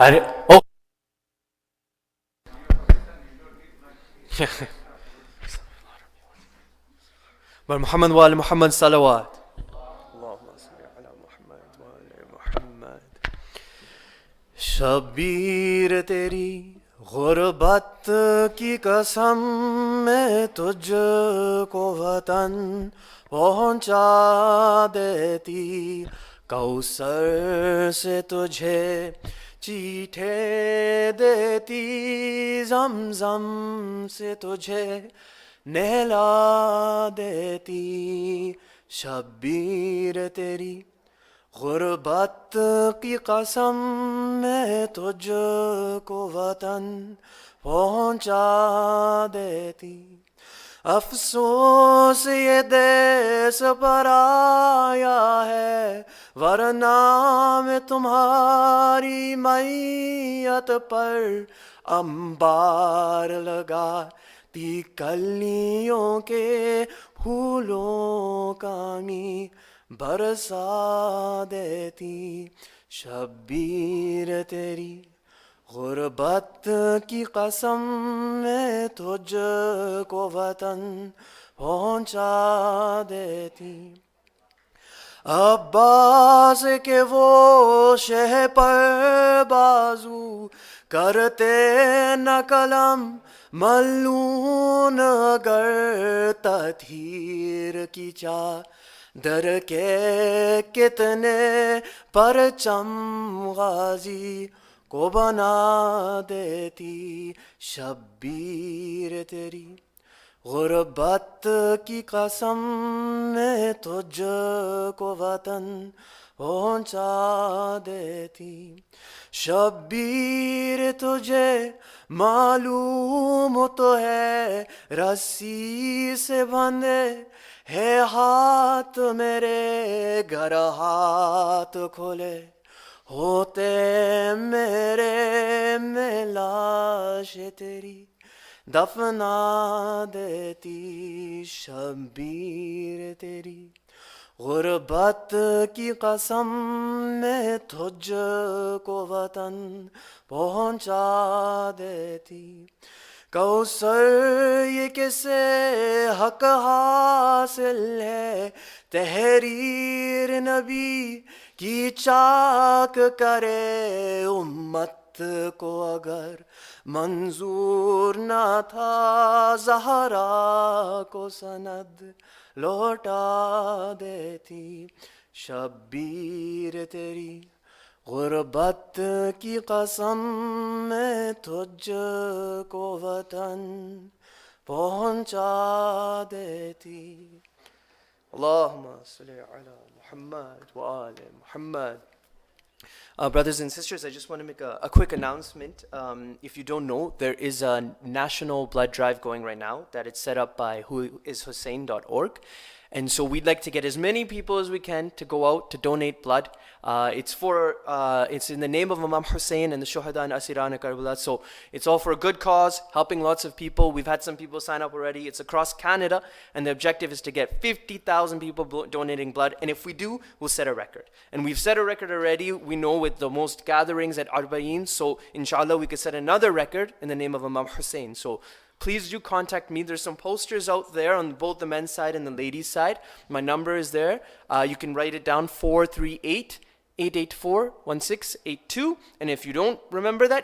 ارے او بر محمد وآل محمد صلوات. اللہم صلی علی محمد وآل محمد. شبیر تیری غربت کی قسم میں تجھ کو وطن پہنچا دیتی. کوثر سے تجھے چیٹھے دیتی، زمزم سے تجھے نہلا دیتی. شبیر تیری غربت کی قسم میں تجھ کو وطن پہنچا دیتی. افسوس یہ دیس پر آیا ہے، ورنہ میں تمہاری میت پر انبار لگاتی کلیوں کے پھولوں کا می برسا دیتی. شبیر تیری غربت کی قسم میں تجھ کو وطن پہنچا دیتی. عباس کے وہ شہ پر بازو کرتے نہ قلم ملون، اگر تطہیر کی چادر کے کتنے پرچم غازی کو بنا دیتی. شبیر تیری غربت کی قسم میں تجھ کو وطن پہنچا دیتی. شبیر تجھے معلوم تو ہے رسی سے بندھے ہے ہاتھ میرے، گر ہاتھ کھولے ہوتے میرے میں لاش تیری دفنا دیتی. شبیر تیری غربت کی قسم میں تجھ کو وطن پہنچا دیتی. کوثر یہ کسے حق حاصل ہے، تحریر نبی کی چاک کرے. امت کو اگر منظور نہ تھا زہرا کو سند لوٹا دیتی. شبیر تیری غربت کی قسم میں تجھ کو وطن پہنچا دیتی. اللہم صلی علی محمد وآل محمد. Brothers and sisters, I just want to make a quick announcement. If you don't know, there is a national blood drive going right now that it's set up by whoishussein.org. And so we'd like to get as many people as we can to go out to donate blood. It's in the name of Imam Hussein and the Shuhada and Asira and Karbala. So it's all for a good cause, helping lots of people. We've had some people sign up already. It's across Canada, and the objective is to get 50,000 people donating blood. And if we do, we'll set a record. And we've set a record already, we know, with the most gatherings at Arba'een. So inshallah, we could set another record in the name of Imam Hussein. So please do contact me. There's some posters out there on both the men's side and the ladies' side. My number is there. You can write it down, 438-884-1682. And if you don't remember that,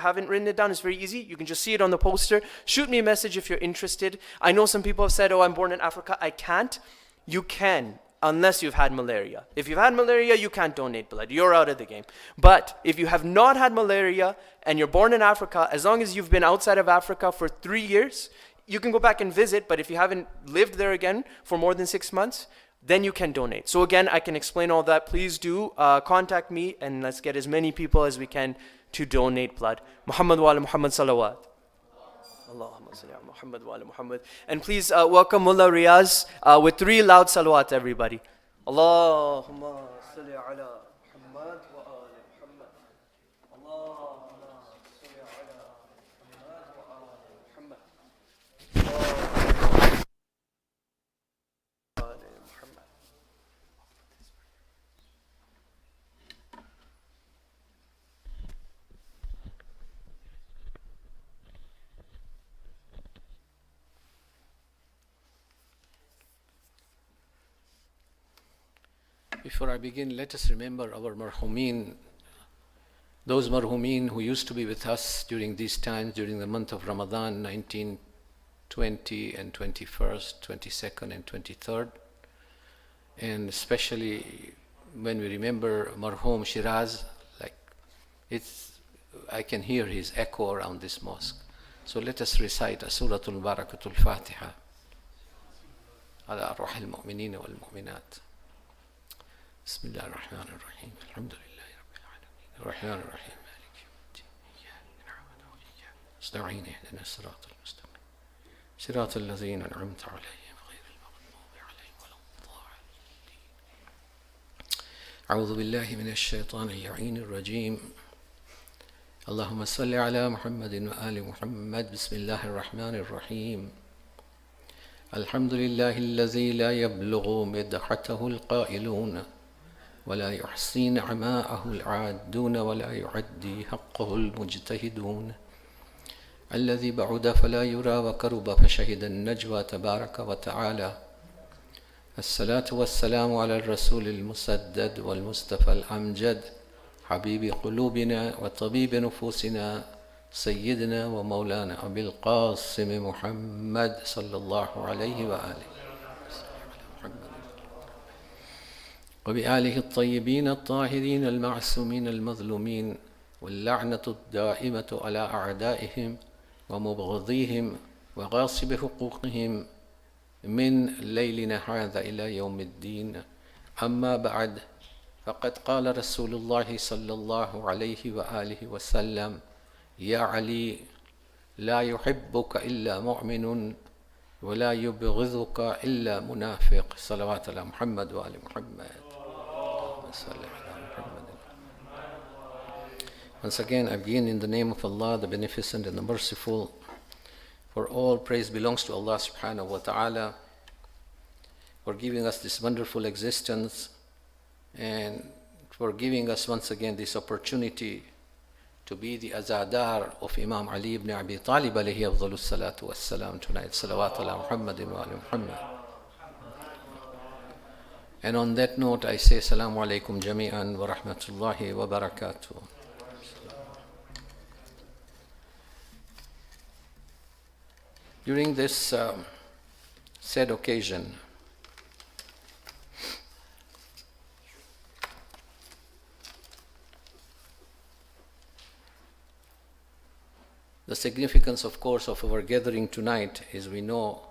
haven't written it down, it's very easy. You can just see it on the poster. Shoot me a message if you're interested. I know some people have said, oh, I'm born in Africa. I can't. You can, unless you've had malaria. If you've had malaria, you can't donate blood. You're out of the game. But if you have not had malaria and you're born in Africa, as long as you've been outside of Africa for 3 years, you can go back and visit. But if you haven't lived there again for more than 6 months, then you can donate. So again, I can explain all that. Please do contact me, and let's get as many people as we can to donate blood. Muhammad wa ala Muhammad salawat. Allahumma salli ala Muhammad wa ala Muhammad. And please welcome Mullah Riyaz with 3 loud salawat, everybody. Allahumma salli ala Muhammad wa ala Muhammad. Allahumma salli ala Muhammad wa ala Muhammad. Before I begin, let us remember our marhumeen, those marhumeen who used to be with us during these times, during the month of Ramadan, 1920 and 21st, 22nd and 23rd. And especially when we remember marhum Shiraz, like I can hear his echo around this mosque. So let us recite Suratul Barakatul Fatiha. على أرواح المؤمنين والمؤمنات. بسم الله الرحمن الرحيم. الحمد لله رب العالمين. الرحمن الرحيم. مالك يوم الدين. إياك نعبد وإياك نستعين. اهدنا الصراط المستقيم. صراط الذين أنعمت عليهم غير المغضوب عليهم ولا الضالين. أعوذ بالله من الشيطان اللعين الرجيم. اللهم صل على محمد وآل محمد. بسم الله الرحمن الرحيم. الحمد لله الذي لا يبلغ مدحته القائلون ولا يحصي نعماءه العادون ولا يعدي حقه المجتهدون الذي بعد فلا يرى وقرب فشهد النجوى تبارك وتعالى. الصلاة والسلام على الرسول المسدد والمصطفى الأمجد حبيب قلوبنا وطبيب نفوسنا سيدنا ومولانا أبي القاسم محمد صلى الله عليه وآله وبآله الطيبين الطاهرين المعصومين المظلومين واللعنة الدائمة على أعدائهم ومبغضيهم وغاصب حقوقهم من ليلنا هذا إلى يوم الدين. أما بعد، فقد قال رسول الله صلى الله عليه وآله وسلم: يا علي، لا يحبك إلا مؤمن ولا يبغضك إلا منافق. صلوات على محمد وآل محمد. Once again, I begin in the name of Allah, the Beneficent and the Merciful. For all praise belongs to Allah subhanahu wa ta'ala for giving us this wonderful existence and for giving us once again this opportunity to be the azadar of Imam Ali ibn Abi Talib alayhi afdalus salatu wassalam tonight. Salawat ala Muhammadin wa ala Muhammad. And on that note, I say Assalamu alaikum jami'an wa rahmatullahi wa barakatuh. During this said occasion, the significance, of course, of our gathering tonight is we know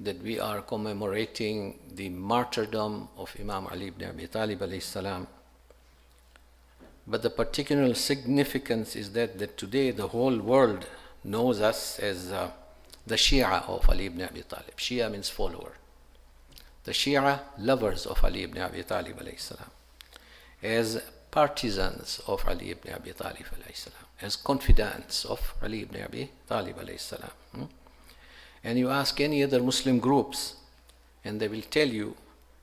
that we are commemorating the martyrdom of Imam Ali ibn Abi Talib alayhi salam. But the particular significance is that today the whole world knows us as the Shia of Ali ibn Abi Talib. Shia means follower. The Shia, lovers of Ali ibn Abi Talib alayhi salam, as partisans of Ali ibn Abi Talib alayhi salam, as confidants of Ali ibn Abi Talib alayhi salam. And you ask any other Muslim groups, and they will tell you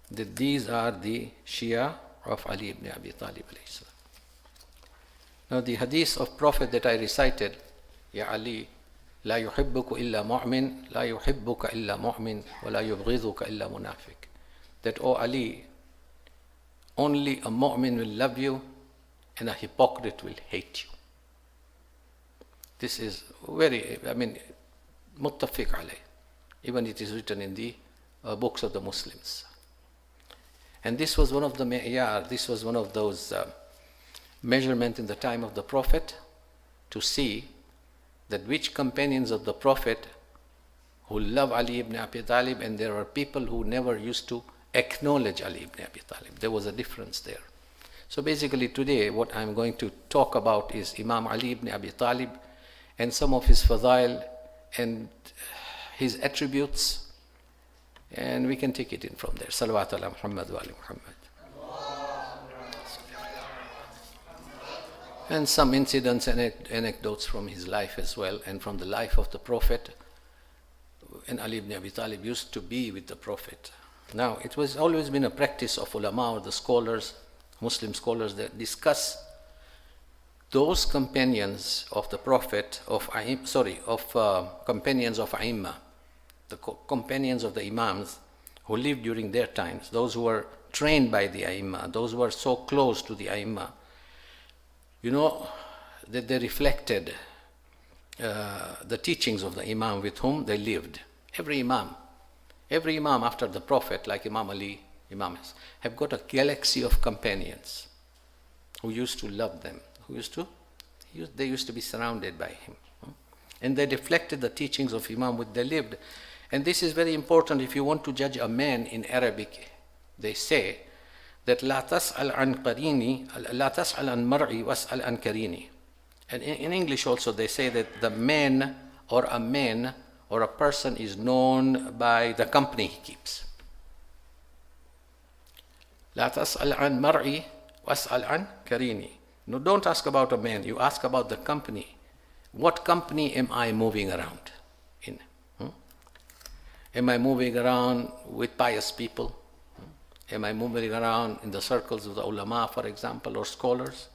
that these are the Shia of Ali ibn Abi Talib alayhi salam. Now the hadith of Prophet that I recited, Ya Ali, لا يحبك إلا مؤمن لا يحبك إلا مؤمن ولا يبغضك إلا منافق. That, O Ali, only a mu'min will love you and a hypocrite will hate you. This is very, muttafiq alayh. Even it is written in the books of the Muslims. And this was one of the me'yar, this was one of those measurements in the time of the Prophet to see that which companions of the Prophet who love Ali ibn Abi Talib, and there are people who never used to acknowledge Ali ibn Abi Talib. There was a difference there. So basically today what I'm going to talk about is Imam Ali ibn Abi Talib and some of his fadail and his attributes, and we can take it in from there. Salawat ala Muhammad wa ala Muhammad. And some incidents and anecdotes from his life as well, and from the life of the Prophet. And Ali ibn Abi Talib used to be with the Prophet. Now, it was always been a practice of ulama, or the scholars, Muslim scholars, that discuss those companions of the Prophet, companions of A'immah, the companions of the Imams who lived during their times, those who were trained by the Aimma, those who were so close to the Aimma, you know, that they reflected the teachings of the Imam with whom they lived. Every Imam after the Prophet, like Imam Ali, Imams, have got a galaxy of companions who used to love them, they used to be surrounded by him. And they reflected the teachings of Imam which they lived. And this is very important if you want to judge a man in Arabic. They say that لا تسأل عن قريني لا تسأل عن مرعي واسأل عن كريني. And in English also they say that the man or a person is known by the company he keeps. لا تسأل عن مرعي واسأل عن كريني. No, don't ask about a man, you ask about the company. What company am I moving around in? Am I moving around with pious people? Am I moving around in the circles of the ulama, for example, or scholars?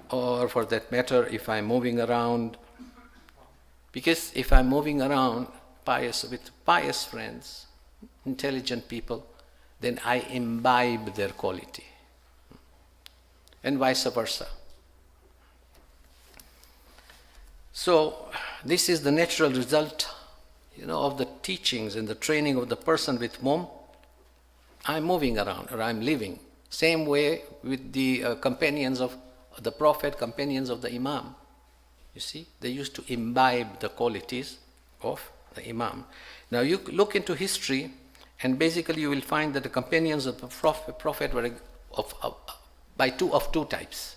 Or for that matter, if I'm moving around, because if I'm moving around with pious friends, intelligent people, then I imbibe their quality. And vice versa. So this is the natural result, of the teachings and the training of the person with whom I'm moving around or I'm living. Same way with the companions of the Prophet, companions of the Imam. You see, they used to imbibe the qualities of the Imam. Now you look into history, and basically you will find that the companions of the Prophet were of two types.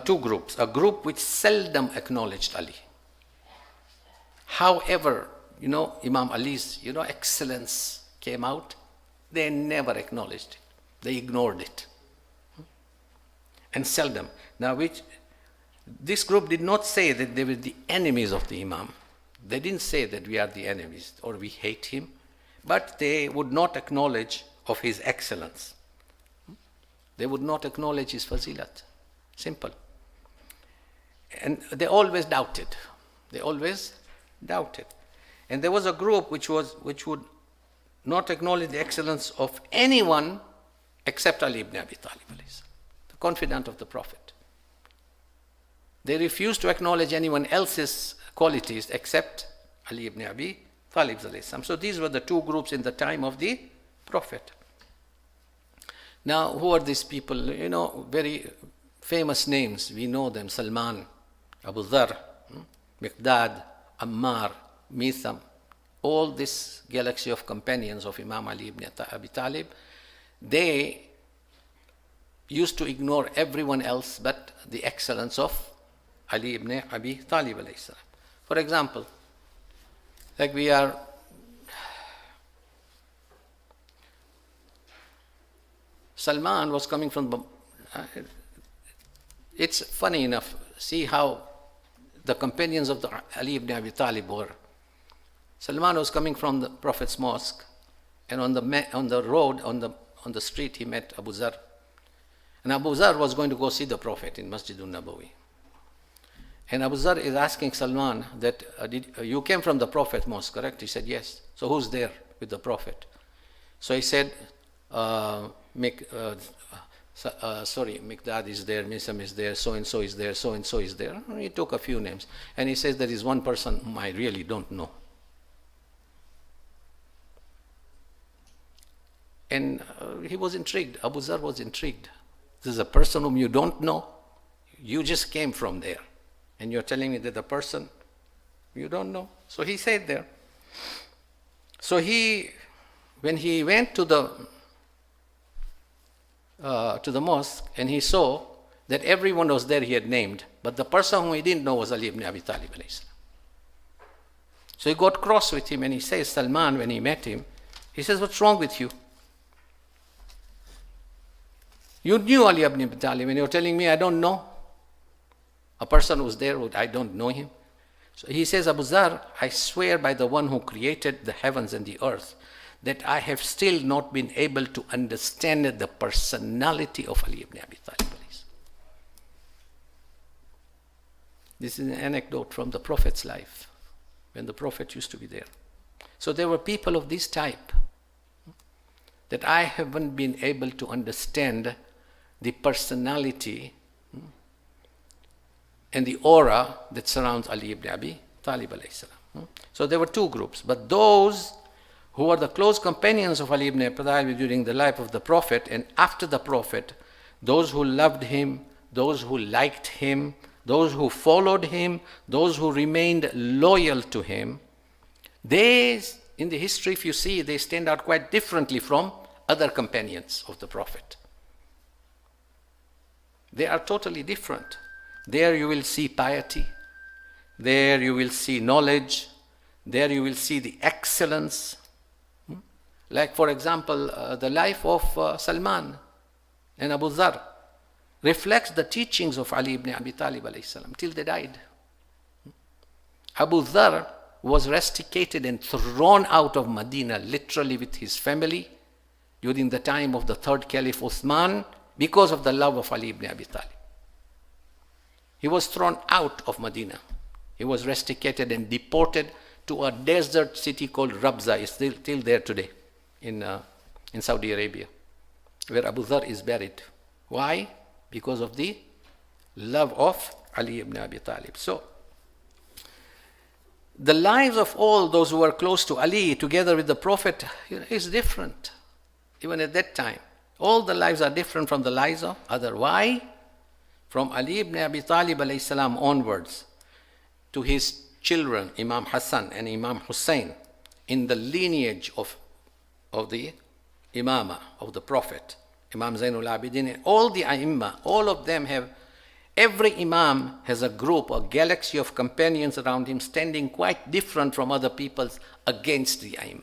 Two groups. A group which seldom acknowledged Ali. However, Imam Ali's, excellence came out, they never acknowledged it. They ignored it. And seldom. Now, this group did not say that they were the enemies of the Imam. They didn't say that we are the enemies or we hate him, but they would not acknowledge of his excellence. They would not acknowledge his fazilat. Simple. And they always doubted. And there was a group which would not acknowledge the excellence of anyone except Ali ibn Abi Talib, the confidant of the Prophet. They refused to acknowledge anyone else's qualities except Ali ibn Abi Talib. So these were the two groups in the time of the Prophet. Now, who are these people? Very famous names, we know them: Salman, Abu Dhar, Miqdad, Ammar, Mitham. All this galaxy of companions of Imam Ali ibn Abi Talib, they used to ignore everyone else but the excellence of Ali ibn Abi Talib. For example, like Salman was coming from it's funny enough, see how the companions of Ali ibn Abi Talib were. Salman was coming from the Prophet's mosque, and on the road, on the street, he met Abu Zar. And Abu Zar was going to go see the Prophet in Masjid al-Nabawi. And Abu Zar is asking Salman that, you came from the Prophet's mosque, correct? He said, yes. So who's there with the Prophet? So he said, Miqdad is there, Misam is there, so-and-so is there, so-and-so is there. He took a few names. And he says, there is one person whom I really don't know. And he was intrigued. Abu Zar was intrigued. This is a person whom you don't know. You just came from there. And you're telling me that the person you don't know. So he said there. So when he went to the mosque, and he saw that everyone was there he had named, but the person whom he didn't know was Ali ibn Abi Talib. So he got cross with him, and he says, Salman, when he met him, he says, what's wrong with you? You knew Ali ibn Abi Talib, and you're telling me I don't know a person who's there, I don't know him. So he says, Abu Zar, I swear by the one who created the heavens and the earth, that I have still not been able to understand the personality of Ali ibn Abi Talib. This is an anecdote from the Prophet's life, when the Prophet used to be there. So there were people of this type. that I haven't been able to understand the personality and the aura that surrounds Ali ibn Abi Talib alayhi salam. So there were two groups, but those who were the close companions of Ali ibn Abi Talib during the life of the Prophet and after the Prophet, those who loved him, those who liked him, those who followed him, those who remained loyal to him, they, in the history, if you see, they stand out quite differently from other companions of the Prophet. They are totally different. There you will see piety, there you will see knowledge, there you will see the excellence. Like, for example, the life of Salman and Abu Dhar reflects the teachings of Ali ibn Abi Talib alayhi salam till they died. Abu Dhar was rusticated and thrown out of Medina, literally with his family, during the time of the third Caliph Uthman, because of the love of Ali ibn Abi Talib. He was thrown out of Medina. He was rusticated and deported to a desert city called Rabza. It's still there today in Saudi Arabia, where Abu Dhar is buried. Why? Because of the love of Ali ibn Abi Talib. So, the lives of all those who were close to Ali, together with the Prophet, is different. Even at that time, all the lives are different from the lives of others. Why? From Ali ibn Abi Talib alayhi salam onwards, to his children, Imam Hassan and Imam Hussein, in the lineage of the Imamah of the Prophet, Imam Zainul Abidin, all the A'immah, all of them have, every Imam has a group, a galaxy of companions around him, standing quite different from other people's against the A'immah.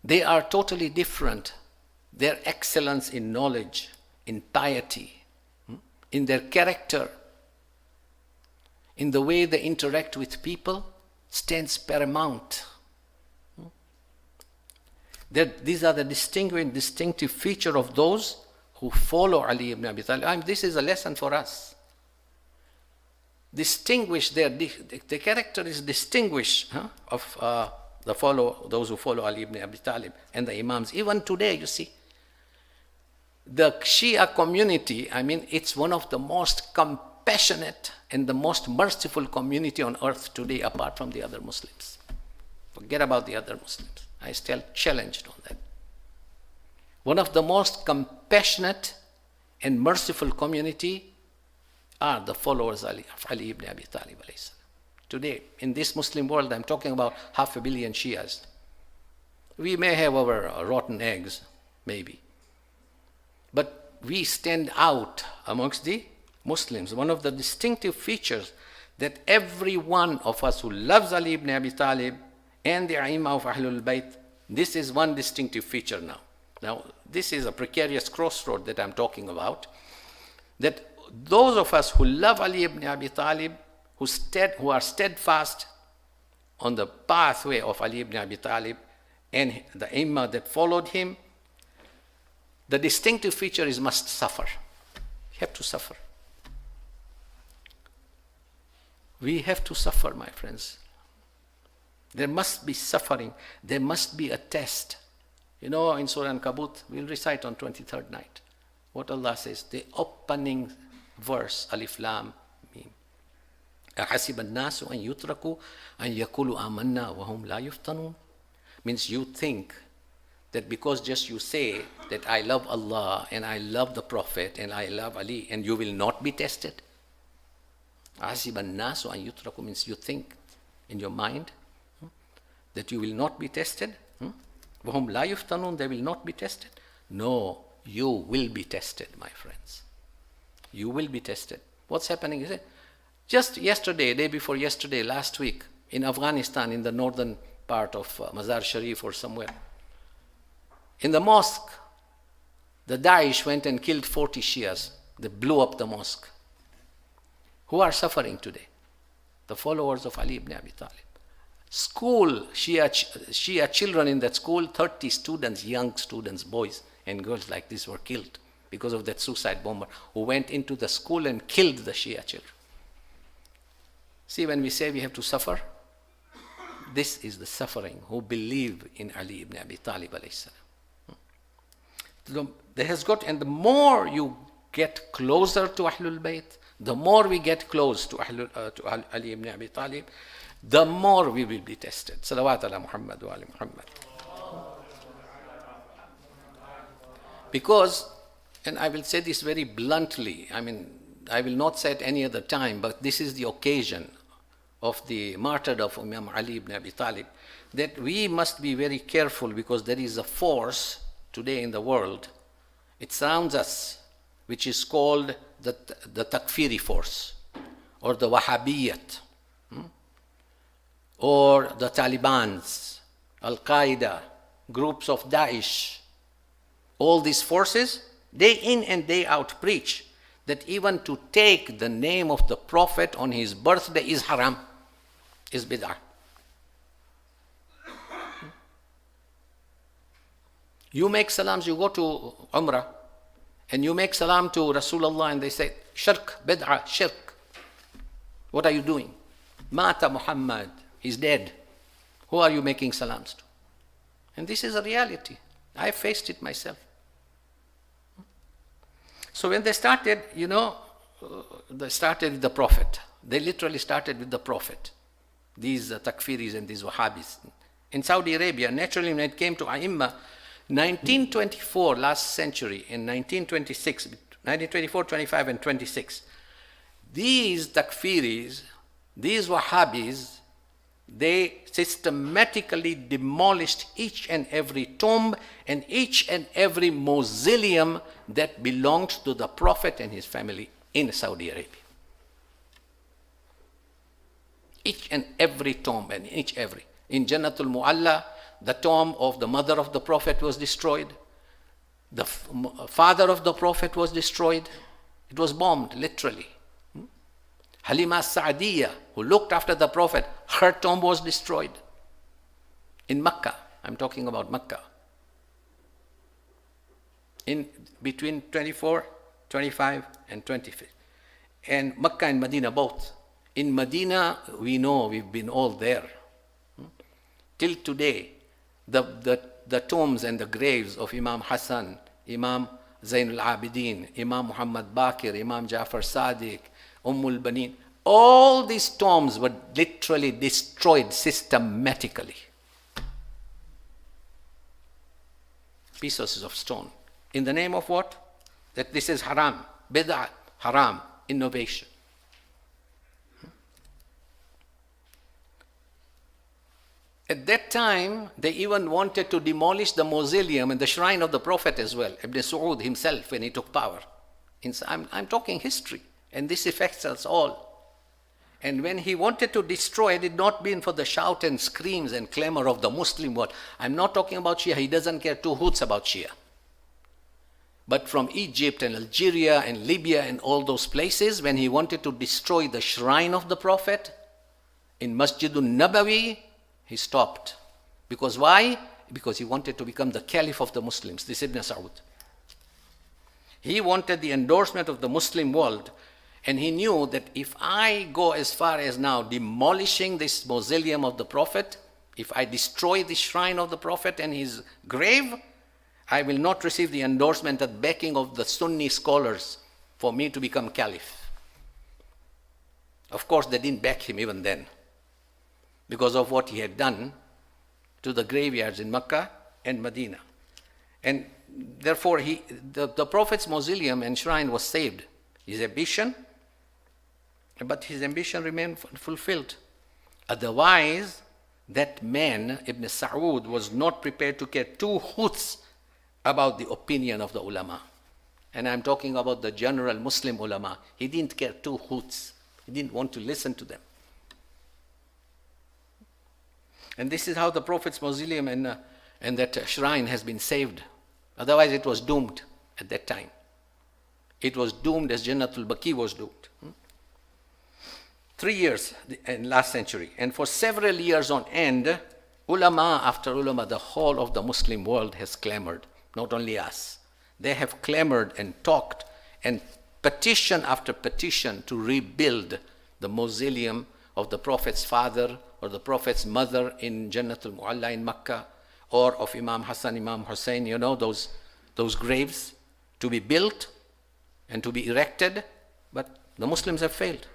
They are totally different. Their excellence in knowledge, in piety, in their character, in the way they interact with people, stands paramount. These are the distinctive feature of those who follow Ali ibn Abi Talib. This is a lesson for us. Distinguish the character is distinguished of those who follow Ali ibn Abi Talib and the Imams. Even today, you see, the Shia community, it's one of the most compassionate and the most merciful community on earth today, apart from the other Muslims. Forget about the other Muslims. I still challenged on that. One of the most compassionate and merciful community are the followers of Ali ibn Abi Talib alayhi salam. Today, in this Muslim world, I'm talking about 500 million Shias. We may have our rotten eggs, maybe. But we stand out amongst the Muslims. One of the distinctive features that every one of us who loves Ali ibn Abi Talib and the A'immah of Ahlul Bayt, this is one distinctive feature now. Now, this is a precarious crossroad that I'm talking about. That those of us who love Ali ibn Abi Talib, who are steadfast on the pathway of Ali ibn Abi Talib and the A'immah that followed him, the distinctive feature is must suffer. You have to suffer. We have to suffer, my friends. There must be suffering. There must be a test. You know, in Surah Al-Ankabut, we'll recite on 23rd night what Allah says, the opening verse, Alif Lam Mim. أَحَسِبَ النَّاسُ أَن يُتْرَكُوا أَن يَقُولُوا آمَنَّا وَهُمْ لَا يُفْتَنُونَ. Means you think that because just you say that I love Allah and I love the Prophet and I love Ali, and you will not be tested. أَحَسِبَ النَّاسُ أَن يُتْرَكُوا means you think in your mind that you will not be tested. وَهُمْ لَا يُفْتَنُونَ, they will not be tested. No, you will be tested, my friends. You will be tested. What's happening is it? Just yesterday, day before yesterday, last week, in Afghanistan, in the northern part of Mazar Sharif or somewhere, in the mosque, the Daesh went and killed 40 Shias. They blew up the mosque. Who are suffering today? The followers of Ali ibn Abi Talib. School, Shia children in that school, 30 students, young students, boys and girls like this were killed because of that suicide bomber who went into the school and killed the Shia children. See, when we say we have to suffer, This is the suffering who believe in Ali ibn Abi Talib alayhi salam. And the more you get closer to Ahlul Bayt, the more we get close to Ali ibn Abi Talib, the more we will be tested. Salawat ala Muhammad wa ali Muhammad. Because, and I will say this very bluntly, I will not say it any other time, but this is the occasion of the martyrdom of Imam Ali ibn Abi Talib, that we must be very careful, because there is a force today in the world, it surrounds us, which is called the Takfiri force, or the Wahhabiyyat, or the Talibans, Al-Qaeda, groups of Daesh. All these forces, day in and day out, preach that even to take the name of the Prophet on his birthday is haram, is bid'ah. You make salams, you go to Umrah, and you make salam to Rasulullah, and they say, shirk, bid'ah, shirk. What are you doing? Mata Muhammad, he's dead. Who are you making salams to? And this is a reality. I faced it myself. So when they started, they started with the Prophet. They literally started with the Prophet. These Takfiris and these Wahhabis. In Saudi Arabia, naturally when it came to A'imma, 1924, last century, in 1924, 25 and 26, these Takfiris, these Wahhabis, they systematically demolished each and every tomb and each and every mausoleum that belonged to the Prophet and his family in Saudi Arabia. Each and every tomb and in Jannatul Mu'alla, the tomb of the mother of the Prophet was destroyed. The father of the Prophet was destroyed. It was bombed, literally. Halima Sa'diyah, who looked after the Prophet, her tomb was destroyed. In Mecca, I'm talking about Mecca. In between 24, 25 and 25. And Mecca and Medina both. In Medina, we know, we've been all there. Till today, the tombs and the graves of Imam Hassan, Imam Zain al-Abidin, Imam Muhammad Baqir, Imam Jafar Sadiq, Ummul Banin, all these tombs were literally destroyed systematically. Pieces of stone. In the name of what? That this is haram, bid'ah, haram, innovation. At that time, they even wanted to demolish the mausoleum and the shrine of the Prophet as well. Ibn Saud himself, when he took power. I'm talking history, and this affects us all. And when he wanted to destroy, it had not been for the shout and screams and clamor of the Muslim world. I'm not talking about Shia. He doesn't care two hoots about Shia. But from Egypt and Algeria and Libya and all those places, when he wanted to destroy the shrine of the Prophet in Masjidun Nabawi, he stopped. Because why? Because he wanted to become the caliph of the Muslims, this Ibn Saud. He wanted the endorsement of the Muslim world, and he knew that if I go as far as now demolishing this mausoleum of the Prophet, if I destroy the shrine of the Prophet and his grave, I will not receive the endorsement and backing of the Sunni scholars for me to become caliph. Of course, they didn't back him even then, because of what he had done to the graveyards in Mecca and Medina. And therefore, the Prophet's mausoleum and shrine was saved. His ambition, but his ambition remained fulfilled. Otherwise, that man, Ibn Saud, was not prepared to care two hoots about the opinion of the ulama. And I'm talking about the general Muslim ulama. He didn't care two hoots. He didn't want to listen to them. And this is how the Prophet's mausoleum and that shrine has been saved. Otherwise, it was doomed at that time. It was doomed as Jannatul Baqi was doomed. 3 years in last century. And for several years on end, ulama after ulama, the whole of the Muslim world has clamored. Not only us. They have clamored and talked and petition after petition to rebuild the mausoleum of the Prophet's father, or the Prophet's mother in Jannatul Mu'alla in Makkah, or of Imam Hassan, Imam Hussein, those graves to be built and to be erected. But the Muslims have failed.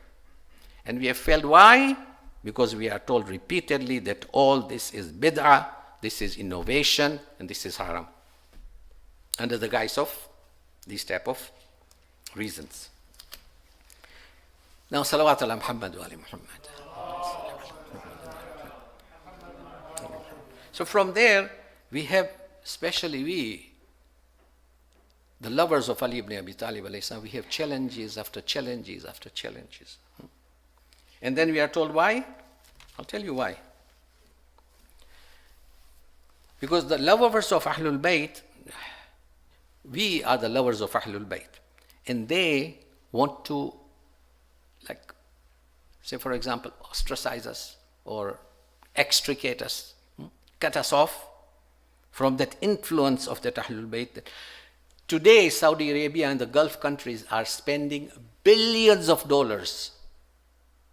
And we have failed. Why? Because we are told repeatedly that all this is bid'ah, this is innovation, and this is haram, under the guise of these type of reasons. Now, salawat ala Muhammad wa ali Muhammad. So from there, we have, especially we, the lovers of Ali ibn Abi Talib alayhi salam, we have challenges after challenges after challenges. And then we are told why? I'll tell you why. Because the lovers of Ahlul Bayt, we are the lovers of Ahlul Bayt. And they want to, like, say for example, ostracize us or extricate us, cut us off from that influence of that Ahlul Bayt. Today, Saudi Arabia and the Gulf countries are spending billions of dollars,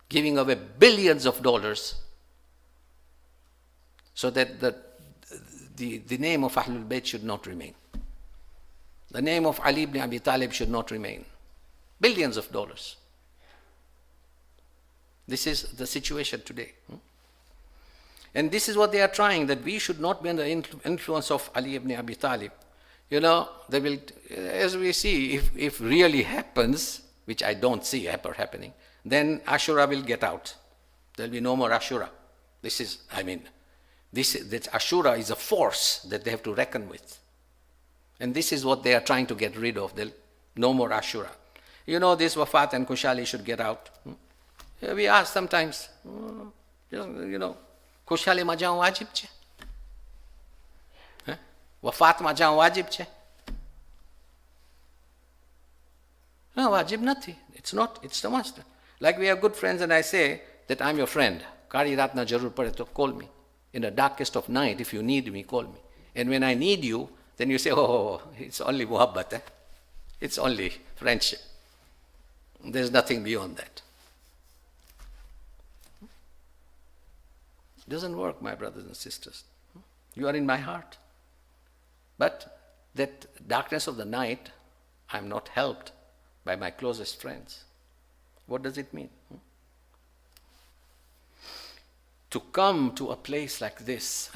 giving away billions of dollars, so that the name of Ahlul Bayt should not remain. The name of Ali ibn Abi Talib should not remain. Billions of dollars. This is the situation today. And this is what they are trying, that we should not be under the influence of Ali ibn Abi Talib. They will, as we see, if really happens, which I don't see ever happening, then Ashura will get out. There will be no more Ashura. That Ashura is a force that they have to reckon with. And this is what they are trying to get rid of. No more Ashura. This Wafat and Kushali should get out. We ask sometimes, Kushali ma jaan wajib che? Wafat ma jaan wajib che? No, wajib nathi. It's not. It's the master. Like we have good friends and I say that I'm your friend. Kari raat na jarur pade to call me. In the darkest of night, if you need me, call me. And when I need you, then you say, oh, it's only muhabbat. It's only friendship. There's nothing beyond that. It doesn't work, my brothers and sisters. You are in my heart. But that darkness of the night, I'm not helped by my closest friends. What does it mean? To come to a place like this,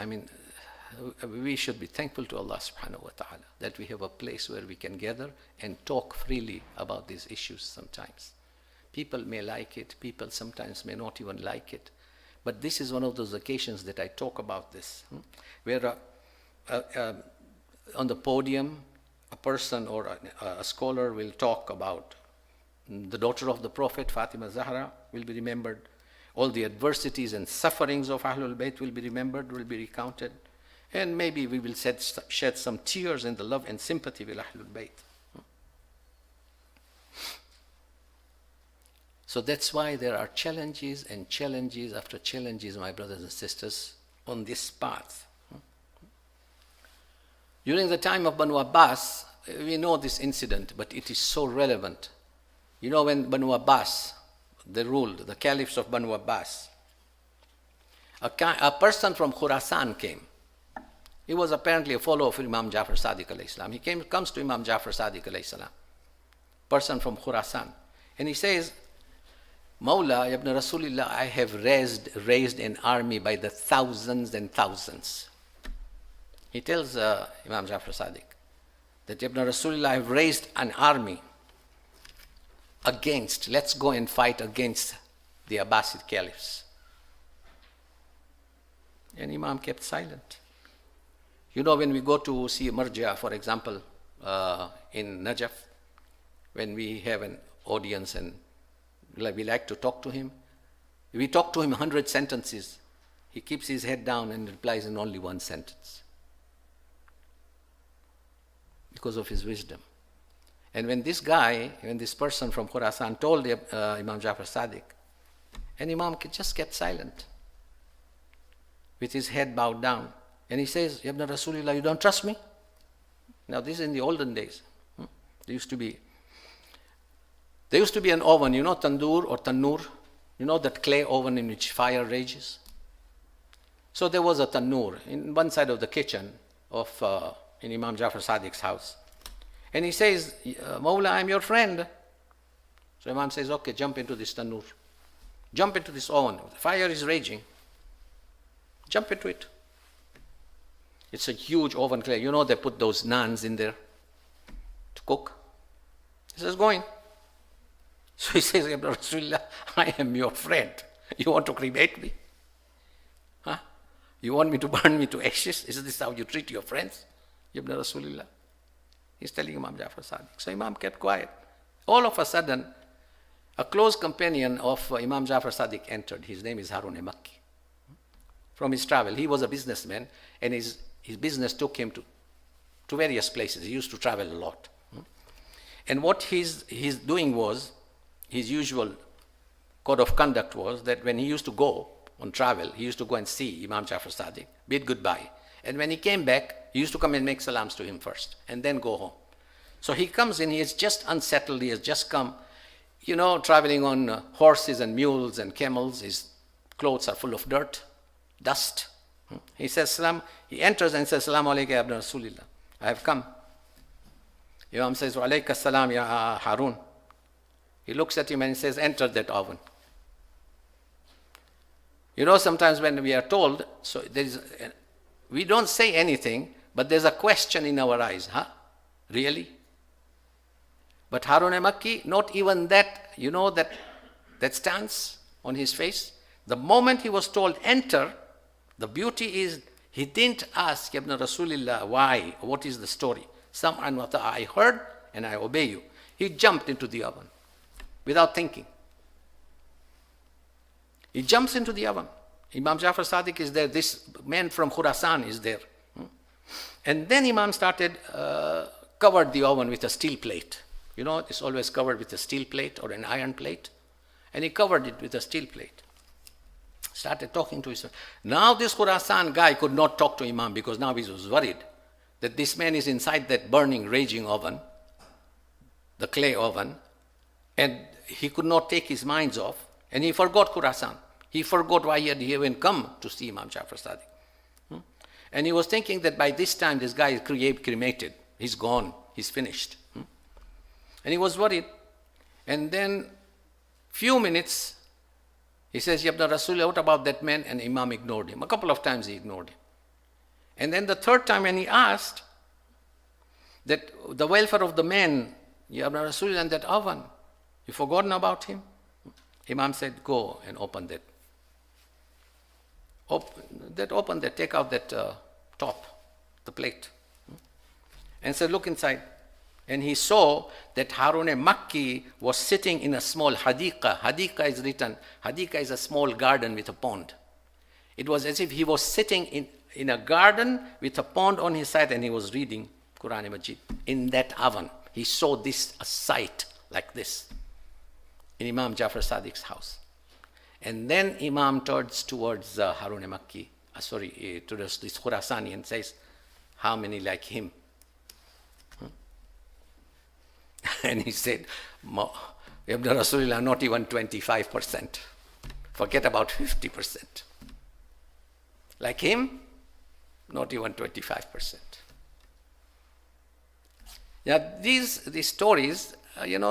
we should be thankful to Allah subhanahu wa ta'ala that we have a place where we can gather and talk freely about these issues sometimes. People may like it, people sometimes may not even like it. But this is one of those occasions that I talk about this, where on the podium, a person or a scholar will talk about the daughter of the Prophet, Fatima Zahra, will be remembered. All the adversities and sufferings of Ahlul Bayt will be remembered, will be recounted. And maybe we will shed some tears in the love and sympathy with Ahlul Bayt. So that's why there are challenges and challenges after challenges, my brothers and sisters, on this path. During the time of Banu Abbas, we know this incident, but it is so relevant. When Banu Abbas, they ruled, the caliphs of Banu Abbas, a person from Khurasan came. He was apparently a follower of Imam Jafar Sadiq alayhi salam. He comes to Imam Jafar Sadiq alayhi salam, person from Khurasan, and he says, Mawla ibn Rasulillah, I have raised an army by the thousands and thousands. He tells Imam Jafar Sadiq that Ibn Rasulillah, I have raised an army let's go and fight against the Abbasid caliphs. And Imam kept silent. When we go to see Marja, for example, in Najaf, when we have an audience and we like to talk to him, we talk to him 100 sentences. He keeps his head down and replies in only one sentence because of his wisdom. And when this person from Khurasan told Imam Jafar Sadiq, and Imam just kept silent with his head bowed down. And he says, Ibn Rasulullah, you don't trust me? Now this is in the olden days. There used to be an oven, tandoor or tannoor, that clay oven in which fire rages. So there was a tannoor in one side of the kitchen of in Imam Jafar Sadiq's house. And he says, Mawla, I'm your friend. So Imam says, okay, jump into this tannoor. Jump into this oven. The fire is raging. Jump into it. It's a huge oven clay. You know they put those naans in there to cook. He says, go in. So he says, Ya Rasulullah, I am your friend. You want to cremate me? Huh? You want me to burn me to ashes? Is this how you treat your friends? Ibn Rasulullah. He's telling Imam Jafar Sadiq. So Imam kept quiet. All of a sudden, a close companion of Imam Jafar Sadiq entered. His name is Harun Makki. From his travel, he was a businessman, and his business took him to various places. He used to travel a lot. And what he's doing was, his usual code of conduct was that when he used to go on travel, he used to go and see Imam Jafar Sadiq, bid goodbye. And when he came back, he used to come and make salams to him first, and then go home. So he comes in, he is just unsettled, he has just come, traveling on horses and mules and camels. His clothes are full of dirt, dust. He says, Salam. He enters and says, Salaam alayka ya Ibn Rasulillah. I have come. Imam says, Wa alayka salam ya Harun. He looks at him and he says, enter that oven. Sometimes when we are told, we don't say anything, but there's a question in our eyes. Huh? Really? But Harun Makki, not even that, that stance on his face. The moment he was told, enter, the beauty is, he didn't ask Ibn Rasulillah why, what is the story. I heard and I obey you. He jumped into the oven without thinking. He jumps into the oven. Imam Jafar Sadiq is there. This man from Khurasan is there. And then Imam started, covered the oven with a steel plate. It's always covered with a steel plate or an iron plate. And he covered it with a steel plate. Started talking to his son. Now this Khurasan guy could not talk to Imam because now he was worried that this man is inside that burning, raging oven, the clay oven, and he could not take his minds off, and he forgot Khurasan. He forgot why he had even come to see Imam Jafar Sadiq. And he was thinking that by this time this guy is cremated. He's gone. He's finished. And he was worried. And then few minutes, he says, Ya Ibn Rasulullah, what about that man? And Imam ignored him. A couple of times he ignored him. And then the third time when he asked that the welfare of the man, Ya Ibn Rasulullah, in that oven, you forgotten about him? Imam said, go and open that. Open that, take out that top, the plate. And said, look inside. And he saw that Harun Makki was sitting in a small hadiqa. Hadiqa is written, hadiqa is a small garden with a pond. It was as if he was sitting in a garden with a pond on his side and he was reading Quran Majid. In that oven, he saw this, a sight like this in Imam Jafar Sadiq's house. And then Imam turns towards Harun Makki, towards this Khurasani and says, how many like him? And he said, Ibn Rasulullah, not even 25%. Forget about 50%. Like him, not even 25%. Yeah, these stories,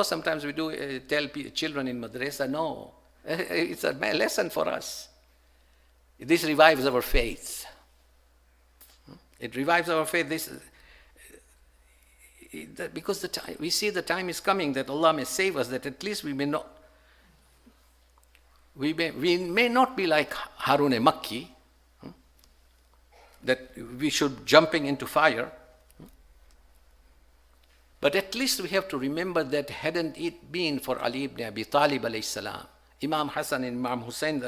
sometimes we do tell children in madrasa, no, it's a lesson for us. This revives our faith. It revives our faith. Because we see the time is coming that Allah may save us, that at least we may not be like Harun Makki, that we should jumping into fire. But at least we have to remember that hadn't it been for Ali ibn Abi Talib alayhi salam, Imam Hassan and Imam Hussein,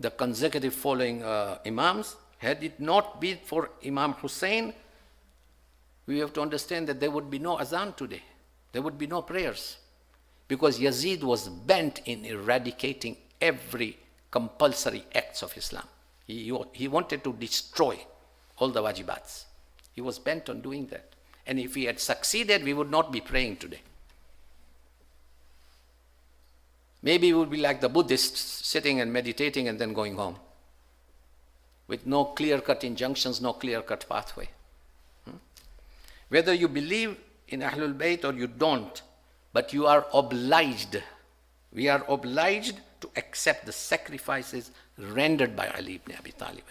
the consecutive following Imams, had it not been for Imam Hussein, we have to understand that there would be no azan today. There would be no prayers. Because Yazid was bent in eradicating every compulsory acts of Islam. He wanted to destroy all the wajibats. He was bent on doing that. And if he had succeeded, we would not be praying today. Maybe we would be like the Buddhists, sitting and meditating and then going home. with no clear-cut injunctions, no clear-cut pathway. Whether you believe in Ahlul Bayt or you don't, but you are obliged, we are obliged to accept the sacrifices rendered by Ali ibn Abi Talib.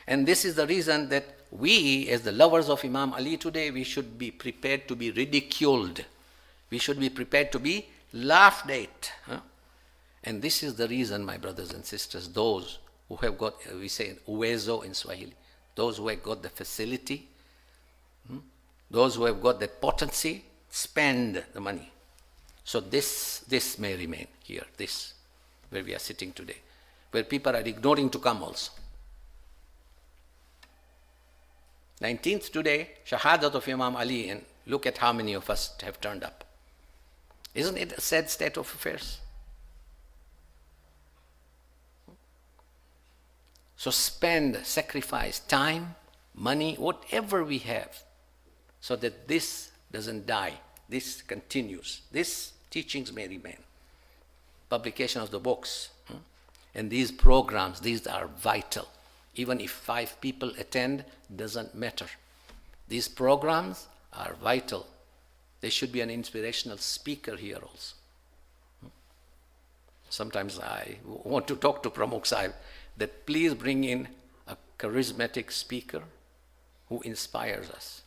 And this is the reason that we, as the lovers of Imam Ali today, we should be prepared to be ridiculed. We should be prepared to be laughed at. And this is the reason, my brothers and sisters, those who have got, we say uwezo in Swahili, those who have got the facility, those who have got the potency, spend the money. So this may remain here, this, where we are sitting today, where people are ignoring to come also. 19th today, Shahadat of Imam Ali, and look at how many of us have turned up. Isn't it a sad state of affairs? So spend, sacrifice time, money, whatever we have, so that this doesn't die, this continues, this teachings may remain. Publication of the books, and these programs, these are vital. Even if 5 people attend, doesn't matter. These programs are vital. There should be an inspirational speaker here also. Sometimes I want to talk to Pramukh Sahib that please bring in a charismatic speaker who inspires us.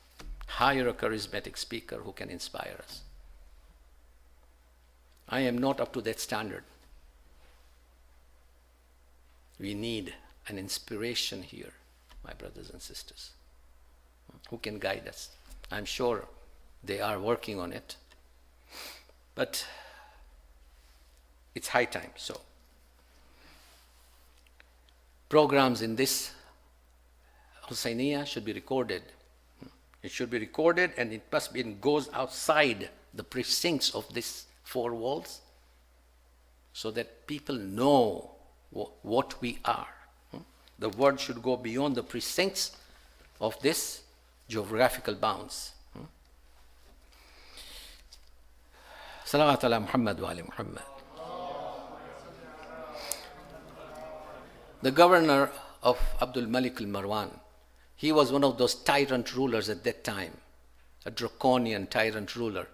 Hire a charismatic speaker who can inspire us. I am not up to that standard. We need an inspiration here, my brothers and sisters, who can guide us. I'm sure they are working on it, but it's high time. So programs in this Hussainiya should be recorded. It should be recorded, and it must be, goes outside the precincts of these 4 walls, so that people know what we are. The word should go beyond the precincts of this geographical bounds. Salawat ala Muhammad wa ali Muhammad. The governor of Abdul Malik al-Marwan, he was one of those tyrant rulers at that time, a draconian tyrant ruler.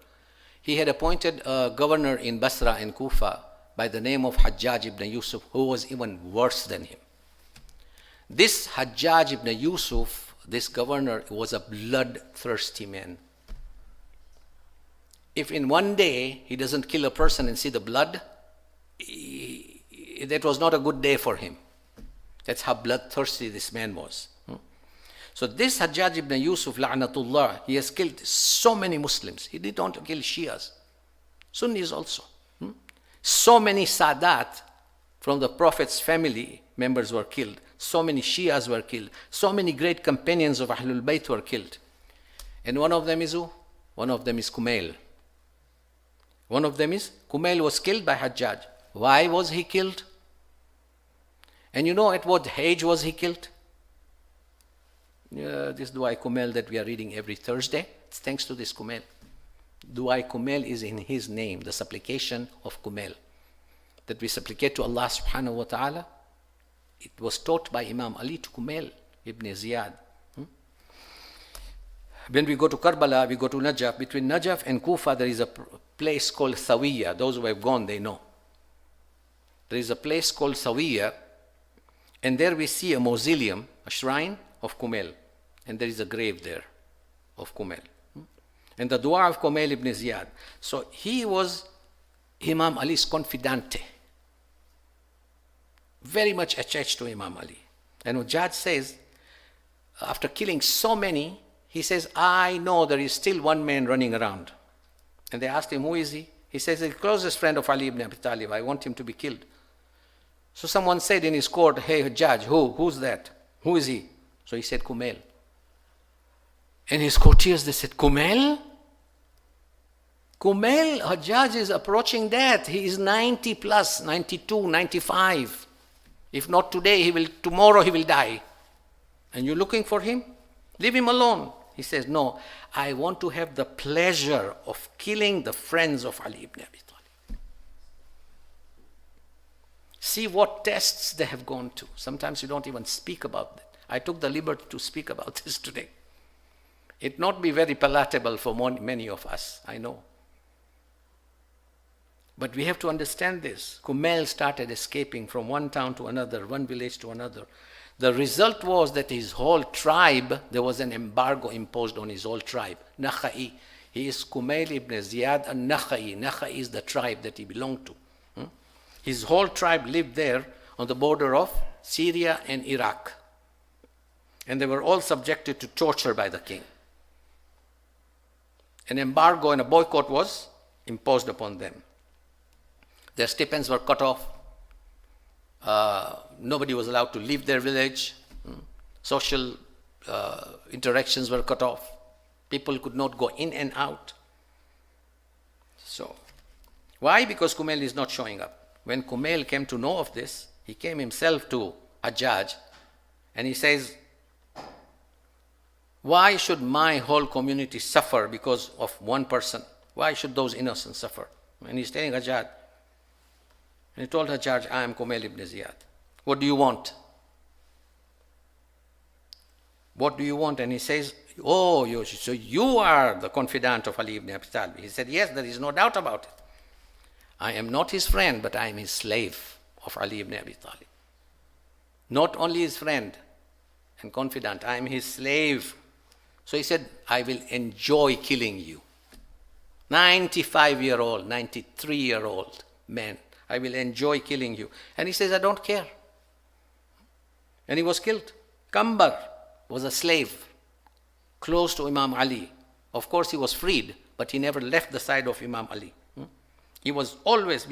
He had appointed a governor in Basra and Kufa by the name of Hajjaj ibn Yusuf, who was even worse than him. This Hajjaj ibn Yusuf, this governor, was a bloodthirsty man. If in one day he doesn't kill a person and see the blood, that was not a good day for him. That's how bloodthirsty this man was. So this Hajjaj ibn Yusuf, la'natullah, he has killed so many Muslims. He did not kill Shias, Sunnis also. So many Sadat from the Prophet's family members were killed. So many Shias were killed. So many great companions of Ahlul Bayt were killed. And one of them is who? One of them is Kumail. One of them is, Kumail was killed by Hajjaj. Why was he killed? And you know at what age was he killed? This Du'a Kumail that we are reading every Thursday, it's thanks to this Kumail. Du'a Kumail is in his name, the supplication of Kumail, that we supplicate to Allah subhanahu wa ta'ala. It was taught by Imam Ali to Kumail ibn Ziyad. When we go to Karbala, we go to Najaf. Between Najaf and Kufa, there is a place called Sawiya. Those who have gone, they know. There is a place called Sawiya, and there we see a mausoleum, a shrine of Kumail, and there is a grave there of Kumail. And the dua of Kumail ibn Ziyad. So he was Imam Ali's confidante, very much attached to Imam Ali. And Hujjaj says, after killing so many, he says, I know there is still one man running around. And they asked him, who is he? He says, the closest friend of Ali ibn Abi Talib, I want him to be killed. So someone said in his court, hey Hujjaj, who's that? Who is he? So he said, Kumail. And his courtiers, they said, Kumail? Kumail, Hajjaj is approaching death. He is 90 plus, 92, 95. If not today, tomorrow he will die. And you're looking for him? Leave him alone. He says, no, I want to have the pleasure of killing the friends of Ali ibn Abi Talib. See what tests they have gone to. Sometimes you don't even speak about that. I took the liberty to speak about this today. It not be very palatable for many of us, I know. But we have to understand this. Kumail started escaping from one town to another, one village to another. The result was that his whole tribe, there was an embargo imposed on his whole tribe. Nakhai. He is Kumail ibn Ziyad al-Nakhai. Nakhai is the tribe that he belonged to. His whole tribe lived there on the border of Syria and Iraq. And they were all subjected to torture by the king. An embargo and a boycott was imposed upon them. Their stipends were cut off. Nobody was allowed to leave their village. Social interactions were cut off. People could not go in and out. So, why? Because Kumail is not showing up. When Kumail came to know of this, he came himself to a judge and he says, why should my whole community suffer because of one person? Why should those innocents suffer? And he's telling Hajjaj. And he told Hajjaj, I am Kumail ibn Ziyad. What do you want? What do you want? And he says, oh, so you are the confidant of Ali ibn Abi Talib. He said, yes, there is no doubt about it. I am not his friend, but I am his slave of Ali ibn Abi Talib. Not only his friend and confidant, I am his slave. So he said, I will enjoy killing you. 95-year-old, 93-year-old man. I will enjoy killing you. And he says, I don't care. And he was killed. Kambar was a slave close to Imam Ali. Of course, he was freed, but he never left the side of Imam Ali. He was always